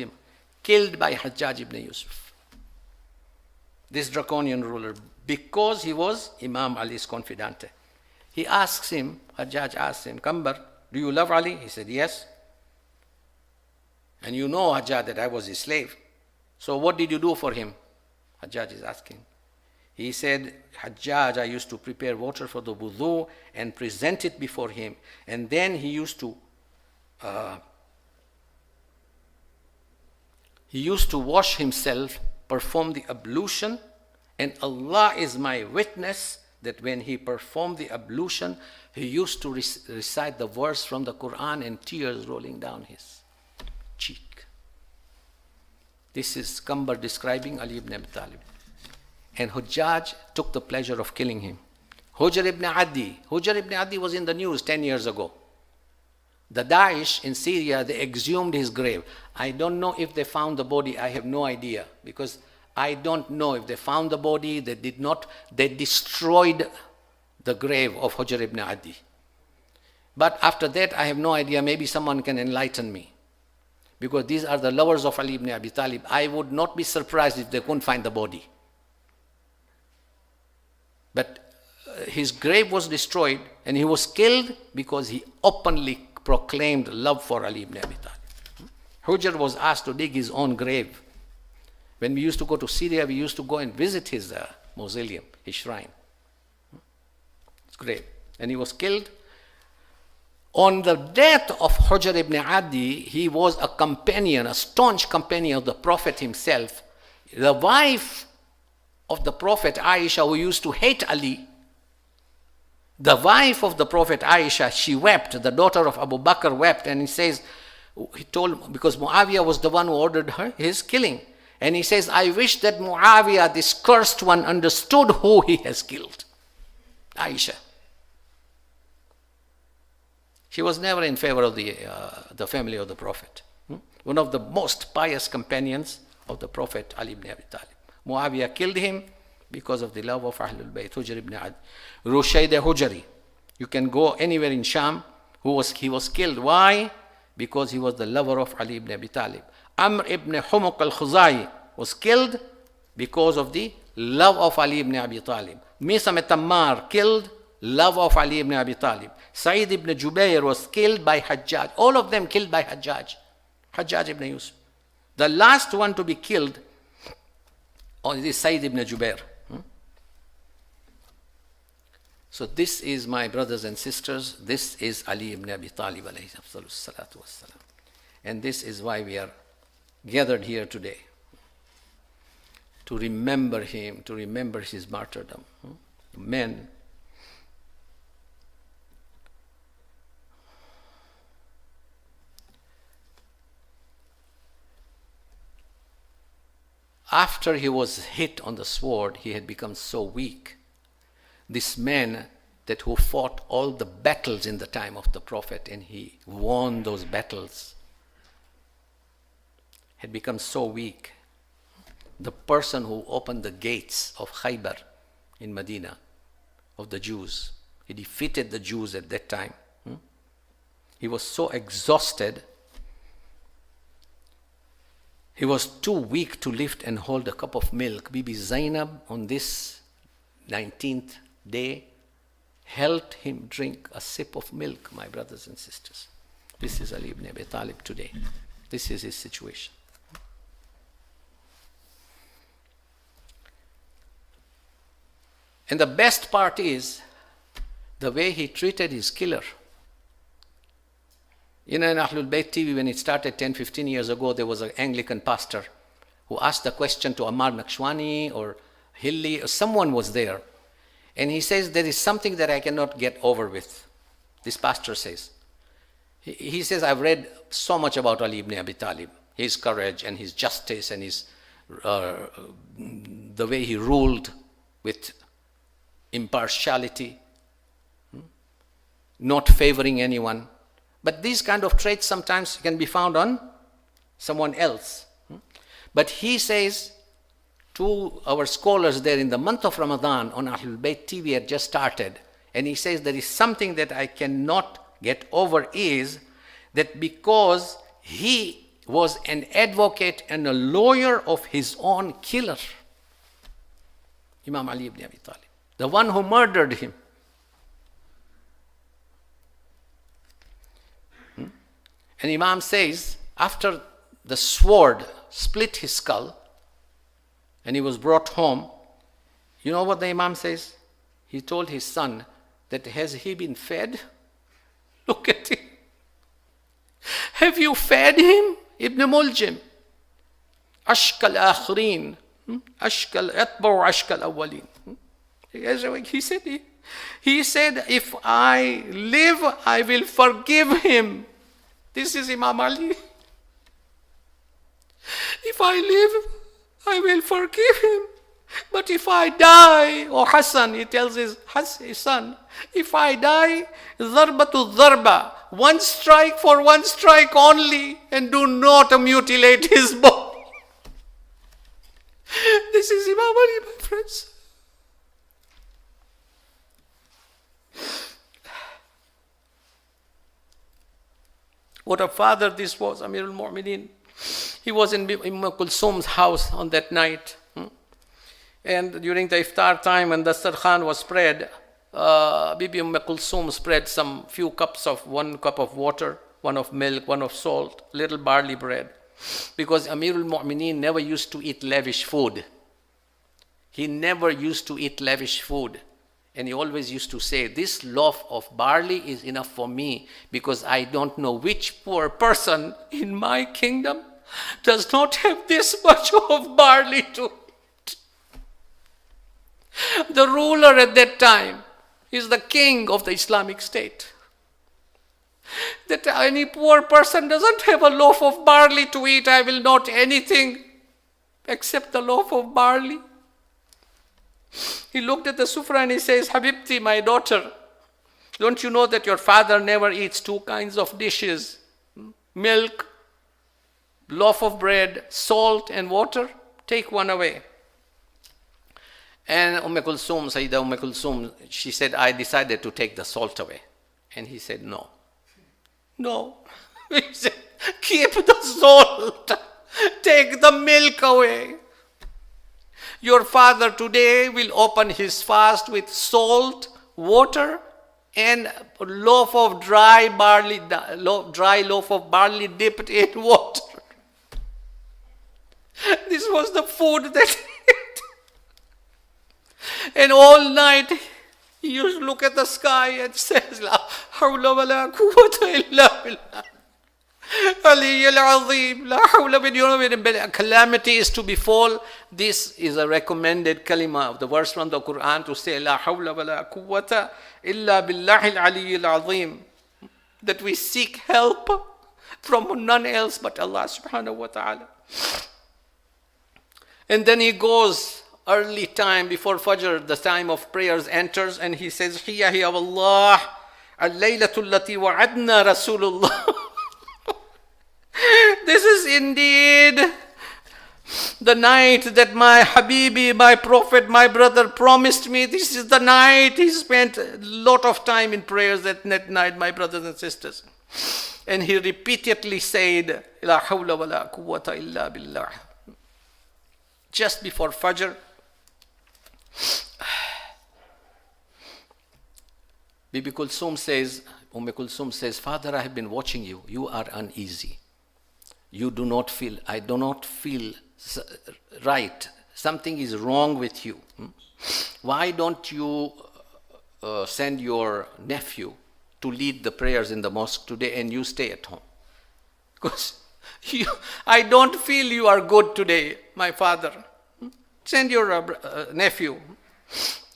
killed by Hajjaj ibn Yusuf, this draconian ruler, because he was Imam Ali's confidante. He asks him, Hajjaj asks him, Kambar, do you love Ali? He said, yes. And you know, Hajjaj, that I was his slave. So what did you do for him? Hajjaj is asking. He said, Hajjaj, I used to prepare water for the wudu and present it before him. And then he used to wash himself, perform the ablution, and Allah is my witness that when he performed the ablution, he used to recite the verse from the Quran and tears rolling down his cheek. This is Kambar describing Ali ibn Abi Talib. And Hujjaj took the pleasure of killing him. Hujr ibn Adi was in the news 10 years ago. The Daesh in Syria, they exhumed his grave. I don't know if they found the body. I have no idea, because I don't know if they found the body. They did not. They destroyed the grave of Hujr ibn Adi. But after that, I have no idea. Maybe someone can enlighten me, because these are the lovers of Ali ibn Abi Talib. I would not be surprised if they couldn't find the body. But his grave was destroyed, and he was killed because he openly proclaimed love for Ali ibn Abi Talib. Hujr was asked to dig his own grave. When we used to go to Syria, we used to go and visit his mausoleum, his shrine. His grave. And he was killed. On the death of Hujr ibn Adi, he was a companion, a staunch companion of the Prophet himself. The wife of the Prophet, Aisha, who used to hate Ali, the wife of the Prophet Aisha, she wept. The daughter of Abu Bakr wept, and he told, because Muawiyah was the one who ordered his killing. And he says, I wish that Muawiyah, this cursed one, understood who he has killed. Aisha. She was never in favor of the family of the Prophet. One of the most pious companions of the Prophet, Ali ibn Abi Talib. Muawiyah killed him because of the love of Ahlul Bayt, Hujr ibn Adi. Rushayd Hujri. You can go anywhere in Sham. He was killed. Why? Because he was the lover of Ali ibn Abi Talib. Amr ibn Humuq al-Khuzai was killed because of the love of Ali ibn Abi Talib. Misam Tammar killed, love of Ali ibn Abi Talib. Sa'id ibn Jubair was killed by Hajjaj. All of them killed by Hajjaj ibn Yusuf. The last one to be killed is Sa'id ibn Jubair. So this is, my brothers and sisters, this is Ali ibn Abi Talib alayhi salatu wassalam. And this is why we are gathered here today. to remember him, to remember his martyrdom. Men. After he was hit on the sword, he had become so weak. This man that who fought all the battles in the time of the Prophet and he won those battles had become so weak. The person who opened the gates of Khaybar in Medina, of the Jews, he defeated the Jews at that time. He was so exhausted, he was too weak to lift and hold a cup of milk. Bibi Zainab on this 19th day helped him drink a sip of milk, my brothers and sisters. This is Ali ibn Abi Talib today. This is his situation. And the best part is the way he treated his killer. In Ahlul Bayt TV, when it started 10, 15 years ago, there was an Anglican pastor who asked the question to Ammar Nakshwani or Hilli, or someone was there. And he says, there is something that I cannot get over with. This pastor says. He says, I've read so much about Ali ibn Abi Talib, his courage and his justice and his the way he ruled with impartiality, not favoring anyone. But these kind of traits sometimes can be found on someone else. But he says to our scholars there in the month of Ramadan on Ahlul Bayt TV had just started, and he says there is something that I cannot get over is that because he was an advocate and a lawyer of his own killer, Imam Ali ibn Abi Talib, the one who murdered him. And Imam says, after the sword split his skull and he was brought home, you know what the Imam says? He told his son that, has he been fed? Look at him. Have you fed him? Ibn Muljim. Ashkal akhirin. Ashkal atba'u ashkal awwalin. He said, if I live, I will forgive him. This is Imam Ali. If I live, I will forgive him. But if I die, or Hassan, he tells his son, if I die, Darbah Darba, one strike for one strike only, and do not mutilate his body. This is Imam Ali, my friends. What a father this was, Amir al-Mu'mineen. He was in Kulsum's house on that night. And during the iftar time when the Dastarkhan was spread, Bibi Kulsum spread some few cups of, 1 cup of water, 1 of milk, 1 of salt, little barley bread. Because Amir al-Mu'mineen never used to eat lavish food. He never used to eat lavish food. And he always used to say, this loaf of barley is enough for me because I don't know which poor person in my kingdom does not have this much of barley to eat. The ruler at that time is the king of the Islamic State. That any poor person doesn't have a loaf of barley to eat, I will not anything except the loaf of barley. He looked at the Sufra and he says, Habibti, my daughter, don't you know that your father never eats 2 kinds of dishes? Milk, loaf of bread, salt and water? Take one away. And Sayyidah Kulsum, she said, I decided to take the salt away. And he said, no. No. He said, keep the salt. Take the milk away. Your father today will open his fast with salt, water, and a loaf of dry loaf of barley dipped in water. This was the food that he ate. And all night he used to look at the sky and says, La hawla wa la quwwata illa billah. Ali al-Azim, la hawla when a calamity is to befall, this is a recommended kalima of the verse from the Quran to say, la hawla wa la quwwata illa billahi al-Ali al-Azim, that we seek help from none else but Allah subhanahu wa ta'ala. And then he goes early time before Fajr, the time of prayers enters, and he says, Hiya hiya wallah, al-laylat-ul lati wa'adna Rasulullah. This is indeed the night that my Habibi, my Prophet, my brother promised me. This is the night. He spent a lot of time in prayers that night, my brothers and sisters. And he repeatedly said, La hawla wa la quwwata illa billah. Just before Fajr, Bibi Kulsum says, Kulsum says, Father, I have been watching you. You are uneasy. You do not feel, I do not feel right. Something is wrong with you. Why don't you send your nephew to lead the prayers in the mosque today and you stay at home? Because I don't feel you are good today, my father. Send your nephew.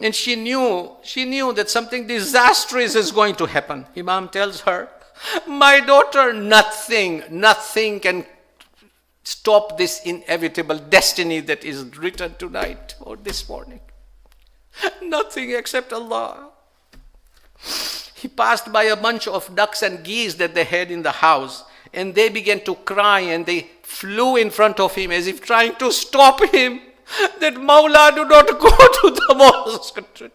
And she knew that something disastrous is going to happen. Imam tells her, my daughter, nothing can stop this inevitable destiny that is written tonight or this morning. Nothing except Allah. He passed by a bunch of ducks and geese that they had in the house, and they began to cry and they flew in front of him as if trying to stop him, that Mawla, do not go to the mosque today.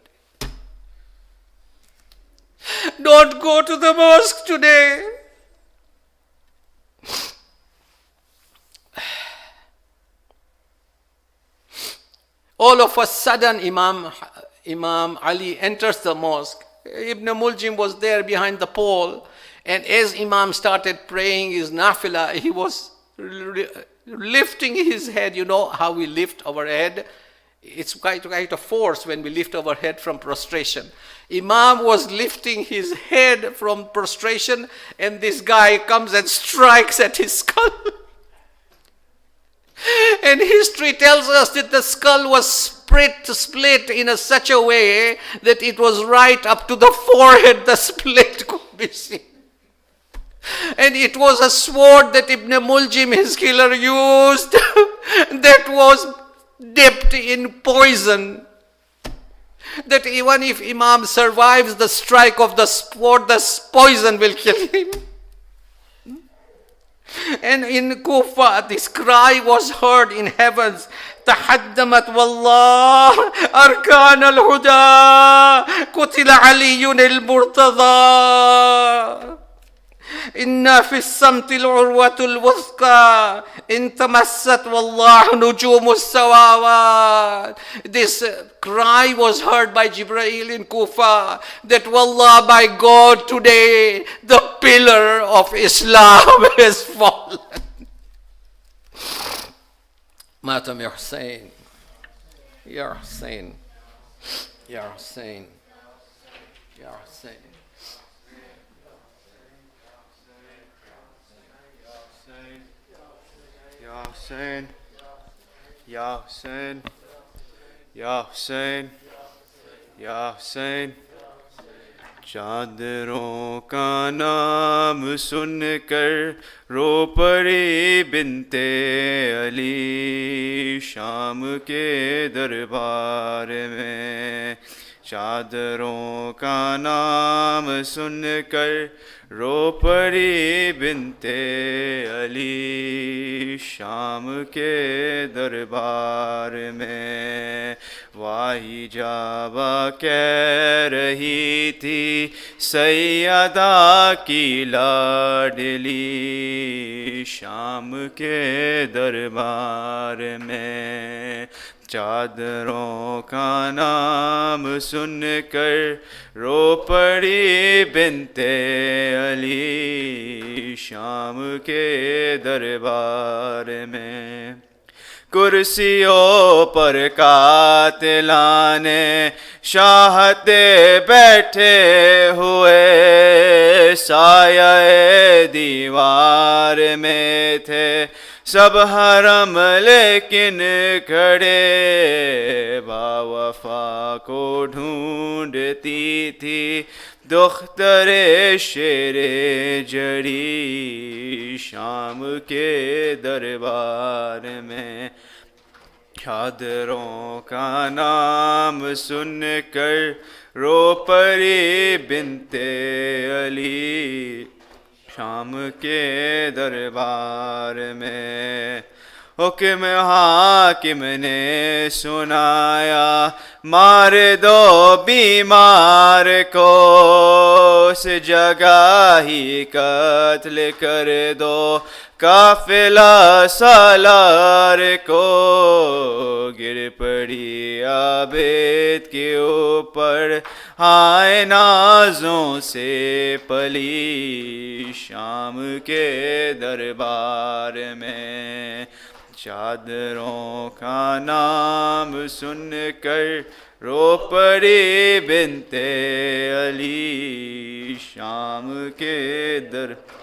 Don't go to the mosque today. All of a sudden, Imam Ali enters the mosque. Ibn Muljim was there behind the pole, and as Imam started praying his nafila, he was lifting his head. You know how we lift our head? It's quite a force when we lift our head from prostration. Imam was lifting his head from prostration, and this guy comes and strikes at his skull. And history tells us that the skull was split in such a way that it was right up to the forehead, the split could be seen. And it was a sword that Ibn Muljim, his killer, used that was dipped in poison, that even if Imam survives the strike of the sword, the poison will kill him. And in Kufa, this cry was heard in heavens, تحدمت والله أركان الهدى قتل علي المرتضى إن في الصمت العروة الوثقى إن تمست والله نجوم السماوات. This cry was heard by Jibreel in Kufa, that wallah, by God, today the pillar of Islam has fallen. Matam ya Hussein, ya Hussein, ya Hussein, ya Hussein. Ya Hussein, Ya Hussein, Ya Hussein, Ya Hussein. चादरों का नाम सुनकर रो पड़ी बिनते अली शाम के दरबार में. चादरों का नाम सुनकर रो पड़ी बिनते अली शाम के दरबार में. वाही जाबा कह रही थी सैयदा की लाडली शाम के दरबार में. चादरों का नाम सुनकर रो पड़ी बिनते अली शाम के दरबार में. कुर्सियों पर कातिलाने شاہتے بیٹھے ہوئے سایہ دیوار میں تھے سب حرم لیکن کھڑے با وفا کو ڈھونڈتی تھی دختر شیر جڑی شام کے دربار میں چادروں کا نام سن کر رو پڑی بنت علی شام کے دربار میں حکم حاکم نے سنایا مار دو بیمار کو اس جگہ ہی قتل کر دو قافلہ سالار کو گر پڑی عابد کے اوپر ہائے نازوں سے پلی شام کے دربار میں چادروں کا نام سن کر رو پڑی بنت علی شام کے دربار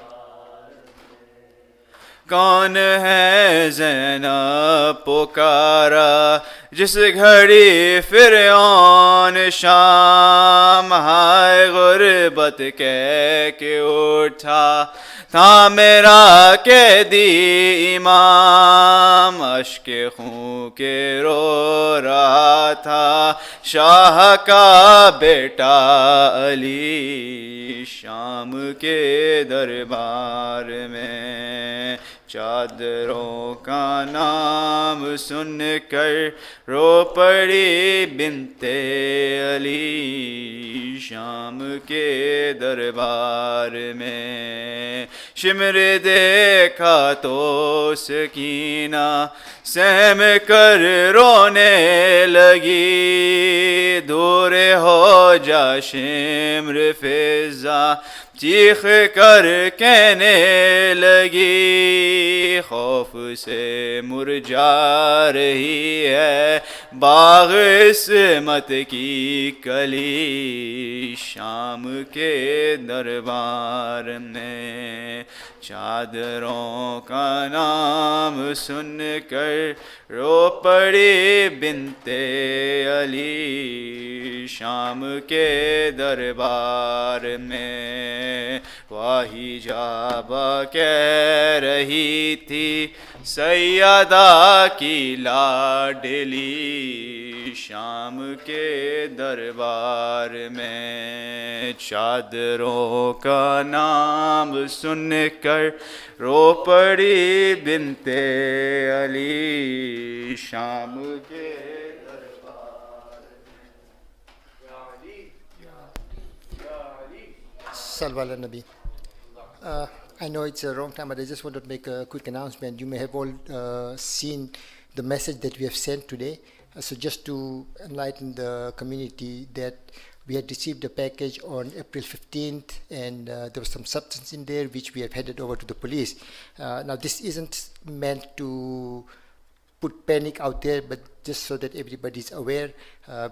کون ہے زینب پکارا جس گھڑی فرعون شام ہائے غربت کہہ کے اٹھا تھا میرا قیدی امام اشک خون کے رو رہا تھا شاہ کا بیٹا علی شام کے دربار میں چادروں کا نام سن کر رو پڑی بنت علی شام کے دربار میں شمر دیکھا تو سکینہ سہم کر رونے لگی دور ہو جا شمر فضا چیخ کر کہنے لگی خوف سے مرجھا رہی ہے باغ عصمت کی کلی شام کے دربار میں چادروں کا نام سن کر رو پڑی بنت علی شام کے دربار میں واہی جابہ کہہ رہی تھی سیدہ کی لاڈلی شام کے دربار میں چادروں کا نام سن کر رو پڑی بنت علی شام کے Salwa ala Nabi. I know it's a wrong time, but I just want to make a quick announcement. You may have all seen the message that we have sent today. So just to enlighten the community that we had received a package on April 15th and there was some substance in there which we have handed over to the police. Now this isn't meant to put panic out there, but just so that everybody is aware.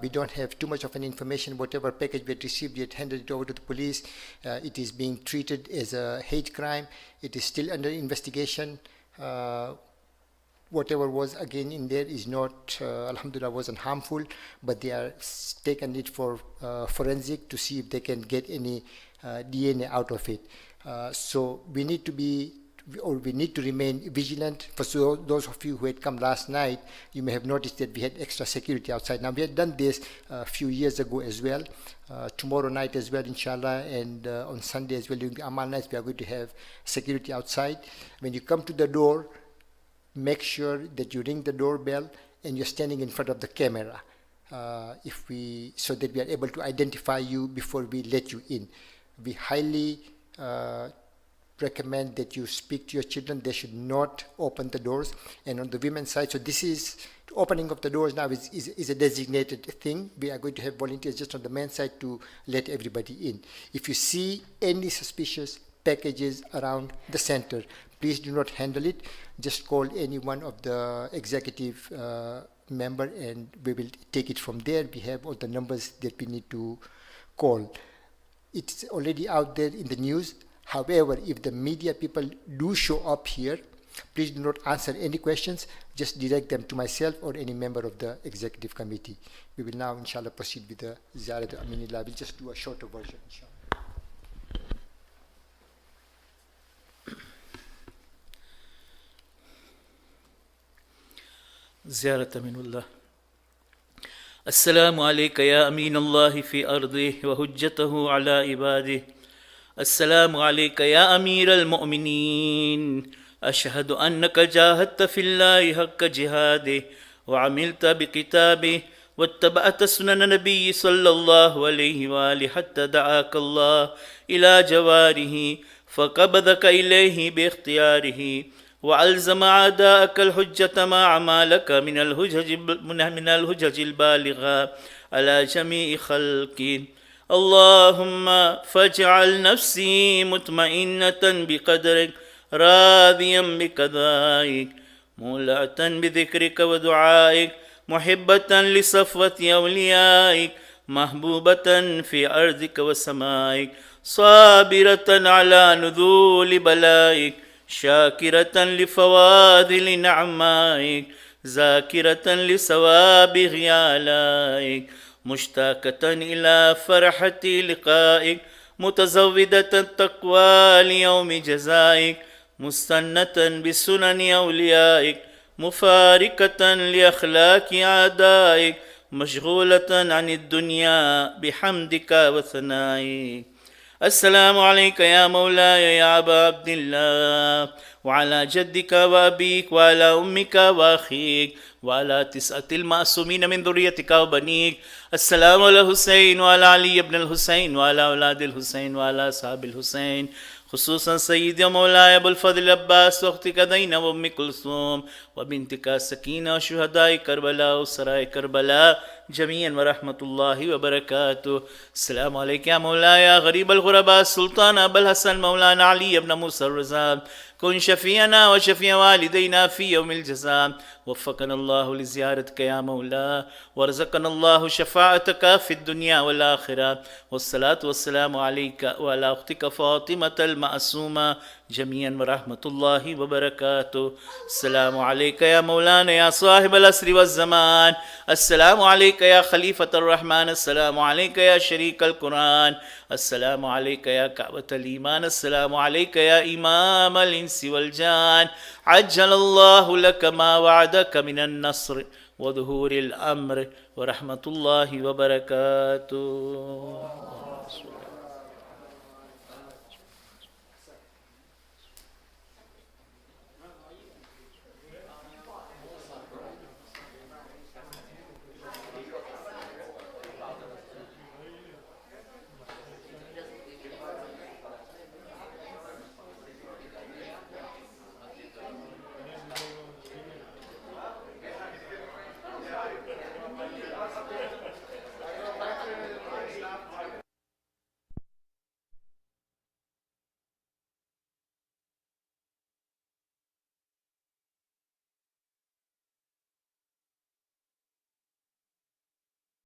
We don't have too much of an information. Whatever package we had received, we had handed it over to the police. It is being treated as a hate crime. It is still under investigation. Whatever was again in there is not, alhamdulillah, wasn't harmful, but they are taking it for forensic to see if they can get any DNA out of it. So we need to remain vigilant. For those of you who had come last night, you may have noticed that we had extra security outside. Now we had done this a few years ago as well. Tomorrow night as well, inshallah, and on Sunday as well, during the Amal nights, we are going to have security outside. When you come to the door, make sure that you ring the doorbell and you're standing in front of the camera, so that we are able to identify you before we let you in. We highly recommend that you speak to your children. They should not open the doors. And on the women's side, so this is opening of the doors now is a designated thing. We are going to have volunteers just on the men's side to let everybody in. If you see any suspicious packages around the center, please do not handle it. Just call any one of the executive member, and we will take it from there. We have all the numbers that we need to call. It's already out there in the news. However, if the media people do show up here, please do not answer any questions. Just direct them to myself or any member of the executive committee. We will now, inshallah, proceed with the Ziyarat al-Aminillah. We'll just do a shorter version, inshallah. زيارة من الله. السلام عليك يا أمين الله في أرضه وهجته على عباده. السلام عليك يا أمير المؤمنين. أشهد أنك جاهدت في الله حق جهاده وعملت بكتابه واتبعت سنن نبي صلى الله عليه وآله حتى دعاك الله إلى جواره فقبضك إليه باختياره وألزم أعداءك الحجة مع ما لك من الهجج البالغة على جميع خلقه. اللهم فاجعل نفسي مطمئنة بقدرك راضيا بقضائك مولعة بذكرك ودعائك محبة لصفوة أوليائك محبوبة في أرضك وسمائك صابرة على نذول بلائك شاكرة لفواضل نعمائك ذاكرة لسوابغ آلائك مشتاقة إلى فرحة لقائك متزودة التقوى ليوم جزائك مستنة بسنن أوليائك مفارقة لأخلاق أعدائك مشغولة عن الدنيا بحمدك وثنائك. السلام عليك يا مولاي يا أبا عبد الله وعلى جدك وأبيك وعلى أمك وأخيك وعلى 9 المعصومين من ذريتك وبنيك. السلام على الحسين وعلى علي بن الحسين وعلى أولاد الحسين وعلى أصحاب الحسين خصوصا سيدي ومولاي أبو الفضل العباس وأختك زينب وأم كلثوم وبنتك سكينة وشهداء كربلاء وسراء كربلاء جميعا ورحمة الله وبركاته. السلام عليك يا مولاي يا غريب الغرباء السلطان أبو الحسن مولانا علي بن موسى الرزاق كن شفيعنا وشفيع والدينا في يوم الجزاء. وفقنا الله لزيارتك يا مولا ورزقنا الله شفاعتك في الدنيا والآخرة. والصلاة والسلام عليك وعلى أختك فاطمة المعصومة جميعا ورحمة الله وبركاته. السلام عليك يا مولانا يا صاحب العصر والزمان. السلام عليك يا خليفة الرحمن. السلام عليك يا شريك القرآن. السلام عليك يا كعبة الإيمان. السلام عليك يا إمام الإنس والجان. عجل الله لك ما وعدك من النصر وظهور الأمر ورحمة الله وبركاته.